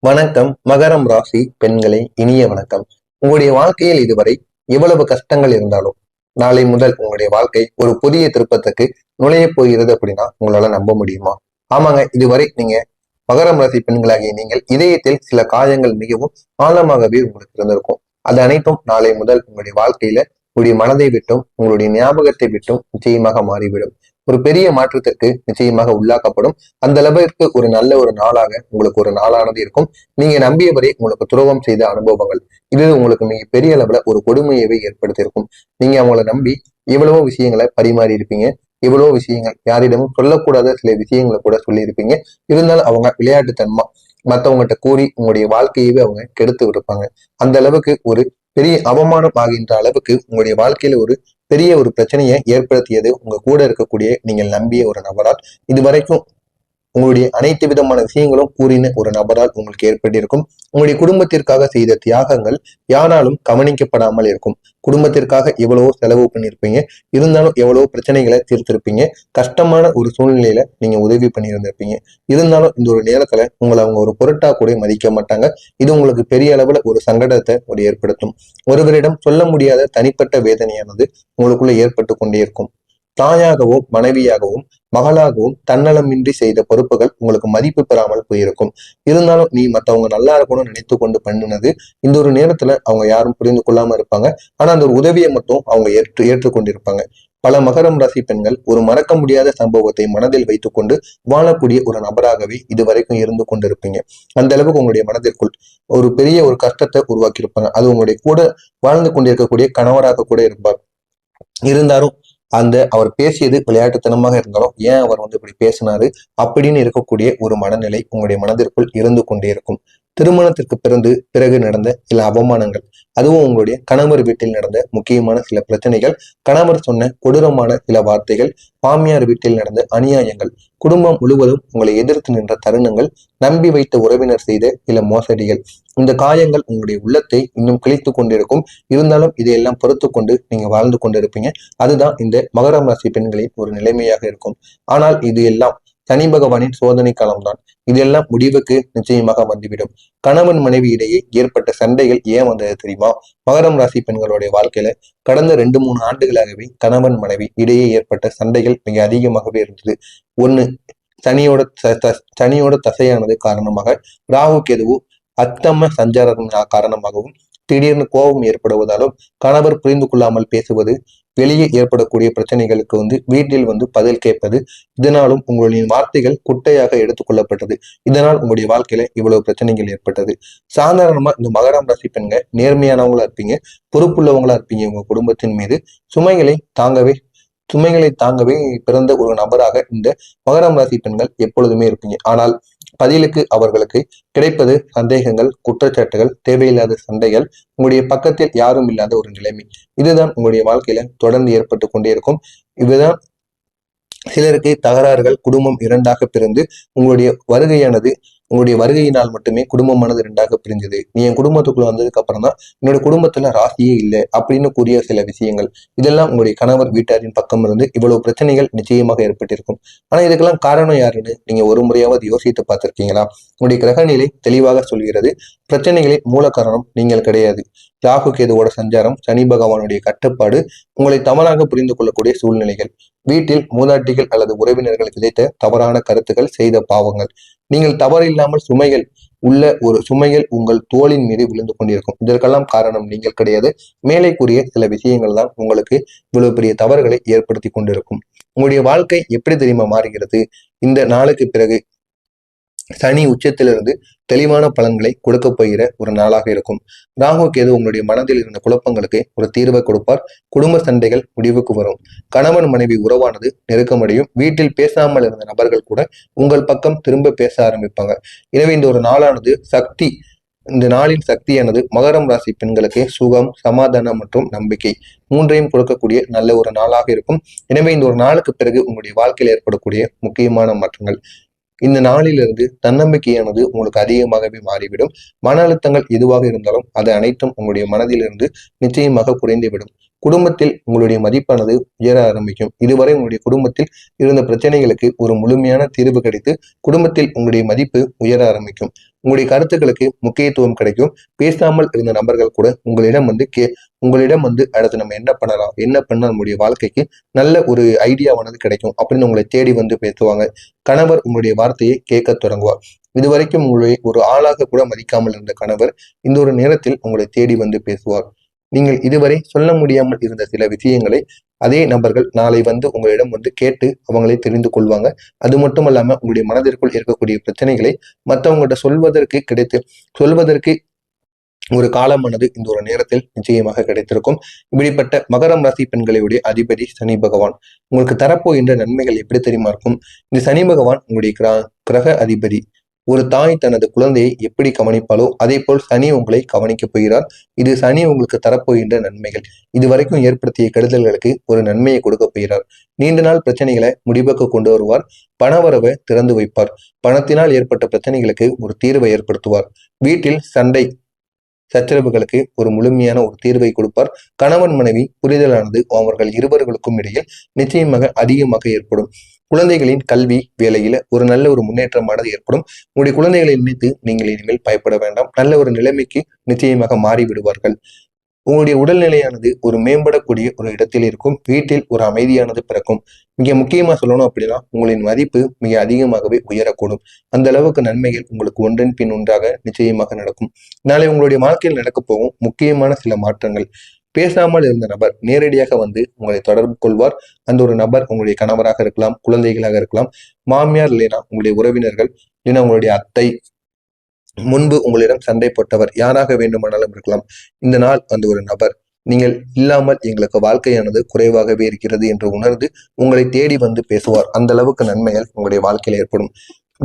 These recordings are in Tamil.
வணக்கம். மகரம் ராசி பெண்களே, இனிய வணக்கம். உங்களுடைய வாழ்க்கையில் இதுவரை எவ்வளவு கஷ்டங்கள் இருந்தாலும் நாளை முதல் உங்களுடைய வாழ்க்கை ஒரு புதிய திருப்பத்துக்கு நுழைய போகிறது அப்படின்னா உங்களால நம்ப முடியுமா? ஆமாங்க, இதுவரை நீங்க மகரம் ராசி பெண்களாகிய நீங்கள் இதயத்தில் சில காயங்கள் மிகவும் ஆழமாகவே உங்களுக்கு இருந்திருக்கும். அது அனைத்தும் நாளை முதல் உங்களுடைய வாழ்க்கையில உங்களுடைய மனதை விட்டும் உங்களுடைய ஞாபகத்தை விட்டும் நிச்சயமாக மாறிவிடும். ஒரு பெரிய மாற்றத்திற்கு நிச்சயமாக உள்ளாக்கப்படும். அந்த அளவிற்கு ஒரு நல்ல ஒரு நாளாக உங்களுக்கு ஒரு நாளானது இருக்கும். நீங்க நம்பியவரை உங்களுக்கு துரோகம் செய்த அனுபவங்கள் இது உங்களுக்கு மிக பெரிய அளவுல ஒரு கொடுமையவே ஏற்படுத்தியிருக்கும். நீங்க அவங்கள நம்பி எவ்வளவோ விஷயங்களை பரிமாறி இருப்பீங்க. எவ்வளவோ விஷயங்கள் யாரிடமும் சொல்லக்கூடாத சில விஷயங்களை கூட சொல்லியிருப்பீங்க. இருந்தாலும் அவங்க விளையாட்டுத்தன்மா மற்றவங்ககிட்ட கூறி உங்களுடைய வாழ்க்கையவே அவங்க கெடுத்து விடுப்பாங்க. அந்த அளவுக்கு ஒரு பெரிய அவமானம் ஆகின்ற அளவுக்கு உங்களுடைய வாழ்க்கையில ஒரு பெரிய ஒரு பிரச்சனையை ஏற்படுத்தியது உங்க கூட இருக்கக்கூடிய நீங்கள் நம்பிய ஒரு நபரால். இதுவரைக்கும் உங்களுடைய அனைத்து விதமான விஷயங்களும் கூறின ஒரு நபரால் உங்களுக்கு ஏற்பட்டிருக்கும். உங்களுடைய குடும்பத்திற்காக செய்த தியாகங்கள் யாராலும் கவனிக்கப்படாமல் இருக்கும். குடும்பத்திற்காக எவ்வளவோ செலவு பண்ணியிருப்பீங்க. இருந்தாலும் எவ்வளவோ பிரச்சனைகளை தீர்த்திருப்பீங்க. கஷ்டமான ஒரு சூழ்நிலையில நீங்க உதவி பண்ணியிருந்திருப்பீங்க. இருந்தாலும் இந்த ஒரு நேரத்துல உங்களை அவங்க ஒரு பொருட்டா கூட மதிக்க மாட்டாங்க. இது உங்களுக்கு பெரிய அளவுல ஒரு சங்கடத்தை ஒரு ஏற்படுத்தும். ஒருவரிடம் சொல்ல முடியாத தனிப்பட்ட வேதனையானது உங்களுக்குள்ள ஏற்பட்டு கொண்டே இருக்கும். தாயாகவும் மனைவியாகவும் மகளாகவும் தன்னலமின்றி செய்த பொறுப்புகள் உங்களுக்கு மதிப்பு பெறாமல் போயிருக்கும். இருந்தாலும் நீ மத்தவங்க நல்லா இருக்கணும்னு நினைத்து கொண்டு பண்ணினது இந்த ஒரு நேரத்துல அவங்க யாரும் புரிந்து கொள்ளாம இருப்பாங்க. ஆனா அந்த ஒரு உதவியை மட்டும் அவங்க ஏற்றுக்கொண்டிருப்பாங்க. பல மகரம் ராசி பெண்கள் ஒரு மறக்க முடியாத சம்பவத்தை மனதில் வைத்துக்கொண்டு வாழக்கூடிய ஒரு நபராகவே இதுவரைக்கும் இருந்து கொண்டிருப்பீங்க. அந்த அளவுக்கு உங்களுடைய மனதிற்குள் ஒரு பெரிய ஒரு கஷ்டத்தை உருவாக்கியிருப்பாங்க. அது உங்களுடைய கூட வாழ்ந்து கொண்டிருக்கக்கூடிய கணவராக கூட இருப்பார். இருந்தாலும் அவர் பேசியது விளையாட்டுத்தனமாக இருந்தாலும் ஏன் அவர் இப்படி பேசினாரு அப்படின்னு இருக்கக்கூடிய ஒரு மனநிலை உங்களுடைய மனதிற்குள் இருந்து கொண்டே இருக்கும். திருமணத்திற்கு பிறகு நடந்த சில அவமானங்கள், அதுவும் உங்களுடைய கணவர் வீட்டில் நடந்த முக்கியமான சில பிரச்சனைகள், கணவர் சொன்ன கொடூரமான சில வார்த்தைகள், மாமியார் வீட்டில் நடந்த அநியாயங்கள், குடும்பம் முழுவதும் உங்களை எதிர்த்து நின்ற தருணங்கள், நம்பி வைத்த உறவினர் செய்த சில மோசடிகள், இந்த காயங்கள் உங்களுடைய உள்ளத்தை இன்னும் கிழித்து கொண்டிருக்கும். இருந்தாலும் இதையெல்லாம் பொறுத்து கொண்டு நீங்க வாழ்ந்து கொண்டிருப்பீங்க. அதுதான் இந்த மகரம் ராசி பெண்களின் ஒரு நிலைமையாக இருக்கும். ஆனால் இது எல்லாம் சனி பகவானின் சோதனை காலம்தான். இதெல்லாம் முடிவுக்கு நிச்சயமாக வந்துவிடும். கணவன் மனைவி இடையே ஏற்பட்ட சண்டைகள் ஏன் வந்தது தெரியுமா? மகரம் ராசி பெண்களுடைய வாழ்க்கையில கடந்த 2-3 ஆண்டுகளாகவே கணவன் மனைவி இடையே ஏற்பட்ட சண்டைகள் மிக அதிகமாகவே இருந்தது. ஒண்ணு, சனியோட தசையானது காரணமாக, ராகு கேதுவு அத்தம சஞ்சாரம் காரணமாகவும், திடீர்னு கோபம் ஏற்படுவதாலும், கணவர் புரிந்து கொள்ளாமல் பேசுவது, வெளியே ஏற்படக்கூடிய பிரச்சனைகளுக்கு வீட்டில் பதில் கேட்பது, இதனாலும் உங்களுடைய வார்த்தைகள் குட்டையாக எடுத்துக்கொள்ளப்பட்டது. இதனால் உங்களுடைய வாழ்க்கையில இவ்வளவு பிரச்சனைகள் ஏற்பட்டது. சாதாரணமா இந்த மகரம் ராசி பெண்கள் நேர்மையானவங்களா இருப்பீங்க, பொறுப்புள்ளவங்களா இருப்பீங்க. உங்க குடும்பத்தின் மீது சுமைகளை தாங்கவே பிறந்த ஒரு நபராக இந்த மகரம் ராசி பெண்கள் எப்பொழுதுமே இருப்பீங்க. ஆனால் பதிலுக்கு அவர்களுக்கு கிடைப்பது சந்தேகங்கள், குற்றச்சாட்டுகள், தேவையில்லாத சண்டைகள், உங்களுடைய பக்கத்தில் யாரும் இல்லாத ஒரு நிலைமை. இதுதான் உங்களுடைய வாழ்க்கையில தொடர்ந்து ஏற்பட்டு கொண்டே இருக்கும். இதுதான் சிலருக்கு தகராறுகள், குடும்பம் இரண்டாக பிரிந்து உங்களுடைய வருகையினால் மட்டுமே குடும்பமானது இரண்டாக பிரிஞ்சது. நீ என் குடும்பத்துக்குள்ள வந்ததுக்கு அப்புறம் தான் என்னோட குடும்பத்துல ராசியே இல்லை அப்படின்னு கூறிய சில விஷயங்கள், இதெல்லாம் உங்களுடைய கணவர் வீட்டாரின் பக்கம் இருந்து இவ்வளவு பிரச்சனைகள் நிச்சயமாக ஏற்பட்டிருக்கும். ஆனா இதுக்கெல்லாம் காரணம் யாருன்னு நீங்க ஒரு முறையாவது யோசித்து பார்த்திருக்கீங்களா? உங்களுடைய கிரகநிலை தெளிவாக சொல்கிறது, பிரச்சனைகளின் மூல காரணம் நீங்கள் கிடையாது. ராகு கேதுவோட சஞ்சாரம், சனி பகவானுடைய கட்டுப்பாடு, உங்களை தவறாக புரிந்து கொள்ளக்கூடிய சூழ்நிலைகள், வீட்டில் மூதாட்டிகள் அல்லது உறவினர்கள் விதைத்த தவறான கருத்துக்கள், செய்த பாவங்கள், நீங்கள் தவறில்லாமல் சுமைகள் உங்கள் தோளின் மீது விழுந்து கொண்டிருக்கும். இதற்கெல்லாம் காரணம் நீங்கள் கிடையாது. மேலே கூறிய சில விஷயங்கள் தான் உங்களுக்கு இவ்வளவு பெரிய தவறுகளை ஏற்படுத்தி கொண்டிருக்கும். உங்களுடைய வாழ்க்கை எப்படி தெரியுமா மாறுகிறது? இந்த நாளுக்கு பிறகு சனி உச்சத்திலிருந்து தெளிவான பலன்களை கொடுக்க போகிற ஒரு நாளாக இருக்கும். ராகு கேது உங்களுடைய மனதில் இருந்த குழப்பங்களுக்கு ஒரு தீர்வை கொடுப்பார். குடும்ப சண்டைகள் முடிவுக்கு வரும். கணவன் மனைவி உறவானது நெருக்கமடையும். வீட்டில் பேசாமல் இருந்த நபர்கள் கூட உங்கள் பக்கம் திரும்ப பேச ஆரம்பிப்பாங்க. எனவே இந்த ஒரு நாளானது இந்த நாளின் சக்தியானது மகரம் ராசி பெண்களுக்கு சுகம், சமாதானம் மற்றும் நம்பிக்கை மூன்றையும் கொடுக்கக்கூடிய நல்ல ஒரு நாளாக இருக்கும். எனவே இந்த ஒரு நாளுக்கு பிறகு உங்களுடைய வாழ்க்கையில் ஏற்படக்கூடிய முக்கியமான மாற்றங்கள், இந்த நாளிலிருந்து தன்னம்பிக்கையானது உங்களுக்கு அதிகமாகவே மாறிவிடும். மன அழுத்தங்கள் எதுவாக இருந்தாலும் அது அனைத்தும் உங்களுடைய மனதிலிருந்து நிச்சயமாக குறைந்துவிடும். குடும்பத்தில் உங்களுடைய மதிப்பானது உயர ஆரம்பிக்கும். இதுவரை உங்களுடைய குடும்பத்தில் இருந்த பிரச்சனைகளுக்கு ஒரு முழுமையான தீர்வு கிடைத்து குடும்பத்தில் உங்களுடைய மதிப்பு உயர ஆரம்பிக்கும். உங்களுடைய கருத்துக்களுக்கு முக்கியத்துவம் கிடைக்கும். பேசாமல் இருந்த நபர்கள் கூட உங்களிடம் வந்து அடுத்து நம்ம என்ன பண்ணலாம், என்ன பண்ணா நம்முடைய வாழ்க்கைக்கு நல்ல ஒரு ஐடியாவானது கிடைக்கும் அப்படின்னு உங்களை தேடி வந்து பேசுவாங்க. கணவர் உங்களுடைய வார்த்தையை கேட்க தொடங்குவார். இதுவரைக்கும் உங்களை ஒரு ஆளாக கூட மதிக்காமல் இருந்த கணவர் இந்த ஒரு நேரத்தில் உங்களை தேடி வந்து பேசுவார். நீங்கள் இதுவரை சொல்ல முடியாமல் இருந்த சில விஷயங்களை அதே நபர்கள் நாளை வந்து உங்களிடம் வந்து கேட்டு அவங்களே தெரிந்து கொள்வாங்க. அது மட்டும் இல்லாம உங்களுடைய மனதிற்குள் இருக்கக்கூடிய பிரச்சனைகளை மற்றவங்கள்ட்ட சொல்வதற்கு ஒரு காலமானது இந்த ஒரு நேரத்தில் நிச்சயமாக கிடைத்திருக்கும். இப்படிப்பட்ட மகரம் ராசி பெண்களுடைய அதிபதி சனி பகவான் உங்களுக்கு தரப்போகின்ற நன்மைகள் எப்படி தெரியுமா இருக்கும். இந்த சனி பகவான் உங்களுடைய கிரக அதிபதி. ஒரு தாய் தனது குழந்தையை எப்படி கவனிப்பாலோ அதே போல் சனி உங்களை கவனிக்கப் போகிறார். இது சனி உங்களுக்கு தரப்போகின்ற நன்மைகள். இதுவரைக்கும் ஏற்படுத்திய கெடுதல்களுக்கு ஒரு நன்மையை கொடுக்க போகிறார். நீண்ட நாள் பிரச்சனைகளை முடிவுக்கு கொண்டு வருவார். பணவரவை திறந்து வைப்பார். பணத்தினால் ஏற்பட்ட பிரச்சனைகளுக்கு ஒரு தீர்வை ஏற்படுத்துவார். வீட்டில் சண்டை சச்சரவுகளுக்கு ஒரு முழுமையான ஒரு தீர்வை கொடுப்பார். கணவன் மனைவி புரிதலானது அவர்கள் இருவர்களுக்கும் இடையில் நிச்சயமாக அதிகமாக ஏற்படும். குழந்தைகளின் கல்வி வேலையில ஒரு நல்ல ஒரு முன்னேற்றமானது ஏற்படும். உங்களுடைய குழந்தைகளை நினைத்து நீங்கள் இனிமேல் பயப்பட வேண்டாம். நல்ல ஒரு நிலைமைக்கு நிச்சயமாக மாறிவிடுவார்கள். உங்களுடைய உடல்நிலையானது ஒரு மேம்படக்கூடிய ஒரு இடத்தில் இருக்கும். வீட்டில் ஒரு அமைதியானது பிறக்கும். மிக முக்கியமா சொல்லணும் அப்படின்னா உங்களின் மதிப்பு மிக அதிகமாகவே உயரக்கூடும். அந்த அளவுக்கு நன்மைகள் உங்களுக்கு ஒன்றன் பின் ஒன்றாக நிச்சயமாக நடக்கும். நாளை உங்களுடைய வாழ்க்கையில் நடக்க போகும் முக்கியமான சில மாற்றங்கள். பேசாமல் இருந்த நபர் நேரடியாக வந்து உங்களை தொடர்பு கொள்வார். அந்த ஒரு நபர் உங்களுடைய கணவராக இருக்கலாம், குழந்தைகளாக இருக்கலாம், மாமியார் இல்லைனா உங்களுடைய உறவினர்கள், இல்லைன்னா உங்களுடைய அத்தை, முன்பு உங்களிடம் சண்டை போட்டவர் யாராக வேண்டுமானாலும் இருக்கலாம். இந்த நாள் அந்த ஒரு நபர் நீங்கள் இல்லாமல் எங்களுக்கு வாழ்க்கையானது குறைவாகவே இருக்கிறது என்று உணர்ந்து உங்களை தேடி வந்து பேசுவார். அந்த அளவுக்கு நன்மைகள் உங்களுடைய வாழ்க்கையில் ஏற்படும்.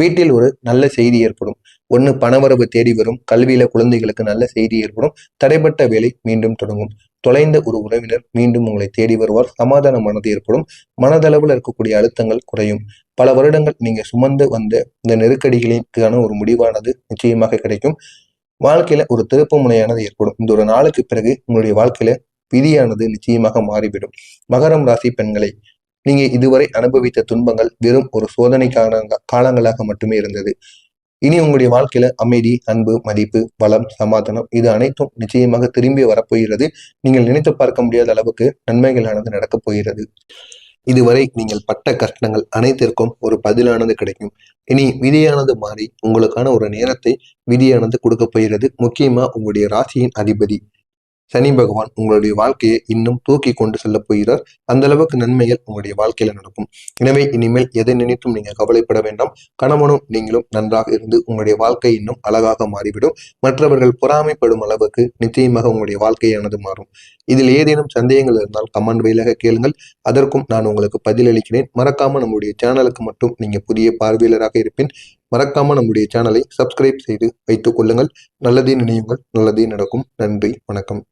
வீட்டில் ஒரு நல்ல செய்தி ஏற்படும். ஒன்று பணவரவு தேடி வரும். கல்வியில குழந்தைகளுக்கு நல்ல செய்தி ஏற்படும். தடைப்பட்ட வேலை மீண்டும் தொடங்கும். தொலைந்த ஒரு உறவினர் மீண்டும் உங்களை தேடி வருவார். சமாதானமானது ஏற்படும். மனதளவில் இருக்கக்கூடிய அழுத்தங்கள் குறையும். பல வருடங்கள் நீங்க சுமந்து வந்த இந்த நெருக்கடிகளுக்கான ஒரு முடிவானது நிச்சயமாக கிடைக்கும். வாழ்க்கையில ஒரு திருப்பு முனையானது ஏற்படும். இந்த ஒரு நாளுக்கு பிறகு உங்களுடைய வாழ்க்கையில விதியானது நிச்சயமாக மாறிவிடும். மகரம் ராசி பெண்களை நீங்க இதுவரை அனுபவித்த துன்பங்கள் வெறும் ஒரு சோதனை காலங்களாக மட்டுமே இருந்தது. இனி உங்களுடைய வாழ்க்கையில அமைதி, அன்பு, மதிப்பு, பலம், சமாதானம் இது அனைத்தும் நிச்சயமாக திரும்பி வரப்போகிறது. நீங்கள் நினைத்து பார்க்க முடியாத அளவுக்கு நன்மைகளானது நடக்கப் போகிறது. இதுவரை நீங்கள் பட்ட கஷ்டங்கள் அனைத்திற்கும் ஒரு பதிலானது கிடைக்கும். இனி விதியானது மாறி உங்களுக்கான ஒரு நேரத்தை விதியானது கொடுக்க போகிறது. முக்கியமா உங்களுடைய ராசியின் அதிபதி சனி பகவான் உங்களுடைய வாழ்க்கையை இன்னும் தூக்கி கொண்டு செல்ல போகிறார். அந்த அளவுக்கு நன்மைகள் உங்களுடைய வாழ்க்கையில நடக்கும். எனவே இனிமேல் எதை நினைத்தும் நீங்க கவலைப்பட வேண்டாம். கணவனும் நீங்களும் நன்றாக இருந்து உங்களுடைய வாழ்க்கை இன்னும் அழகாக மாறிவிடும். மற்றவர்கள் பொறாமைப்படும் அளவுக்கு நிச்சயமாக உங்களுடைய வாழ்க்கையானது மாறும். இதில் ஏதேனும் சந்தேகங்கள் இருந்தால் கமெண்ட் வழியாக கேளுங்கள். அதற்கும் நான் உங்களுக்கு பதிலளிக்கிறேன். மறக்காம நம்முடைய சேனலுக்கு மட்டும் நீங்க புதிய பார்வையாளராக இருப்பேன். மறக்காம நம்முடைய சேனலை சப்ஸ்கிரைப் செய்து வைத்துக் கொள்ளுங்கள். நல்லதே நினையுங்கள், நல்லதே நடக்கும். நன்றி, வணக்கம்.